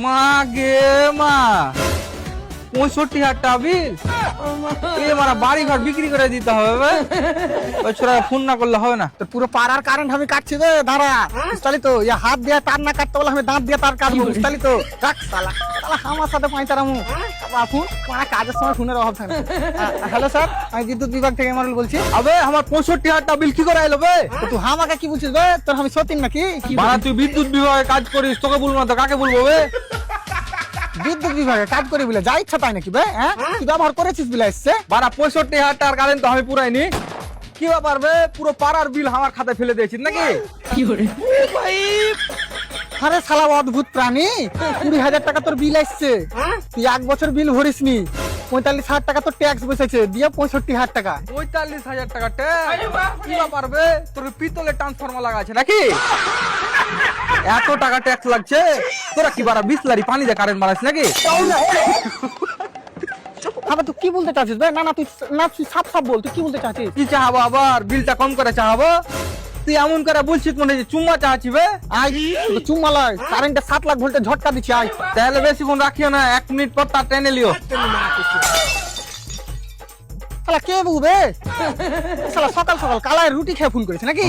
মা গে মা 65,000 টাকা বিল এ মারা বাড়ি ঘর বিক্রি করে দিতে হবে বে। ওই ছোড়া ফোন না করলে হবে না। তো পুরো পাড়ার কারেন্ট আমি কাটছি রে দাঁড়া বুঝতালি তো ইয়া হাত দিয়ে তার না কাটতে বলে আমি দাঁত দিয়ে তার কাটবো বুঝতালি তো রাখ শালা শালা আমার সাথে পয়তারামু বাপু মানে কাজের সময় ফোনের অভাব থাকে হ্যালো স্যার আমি বিদ্যুৎ বিভাগ থেকে এমআরএল বলছি আবে আমার 65,000 টাকা বিল কি করে আইলো বে? তো তুই আমাকে কি বলছিস বে তোর আমি সতীন নাকি বাড়া তুই বিদ্যুৎ বিভাগে কাজ করিস, তোকে বলবো না তো কাকে বলবো বে? বিদ্যুৎ বিভাগে কাজ করি বলে যা ইচ্ছা তাই নাকি বে হ্যাঁ তুই ব্যবহার করেছিস বলে এসছে বাড়া 65,000 টাকার কারেন্ট তো আমি পুরাইনি। কি ব্যাপার বে? পুরো পাড়ার বিল আমার খাতায় ফেলে দিয়েছিস নাকি? আরে শালা অদ্ভুত প্রাণী 20,000 টাকা তোর বিল আসছে তুই 1 বছর বিল ভরিসনি 45,000 টাকা তোর ট্যাক্স বসেছে দিয়ে 65,000 টাকা 45,000 টাকা ট্যাক্স? কি ব্যাপার বে? তোর পিতলের ট্রান্সফরমার লাগা আছে নাকি? এত টাকা ট্যাক্স লাগছে? তোরা কি বাড়া বিসলারি পানি দিয়ে কারেন্ট মারাস নাকি? আবার তুই কি বলতে চাচ্ছিস বে না তুই সাপ সাপ বল তুই কি বলতে চাচ্ছিস কি চাহাবো আবার? বিলটা কম করে চাহাবো? তুই এমন করে বলছিস মনে হচ্ছে চুম্মা চাহাচ্ছি বে? চুম্মালয় কারেন্টে 7 লাখ ভোল্টের ঝটকা দিচ্ছি আয় তাহলে বেশিক্ষণ রাখিও না, 1 মিনিট পর তার টেনে লিও। শালা কে বুবে শালা সকাল সকাল কালায় রুটি খেয়ে ফোন করেছে নাকি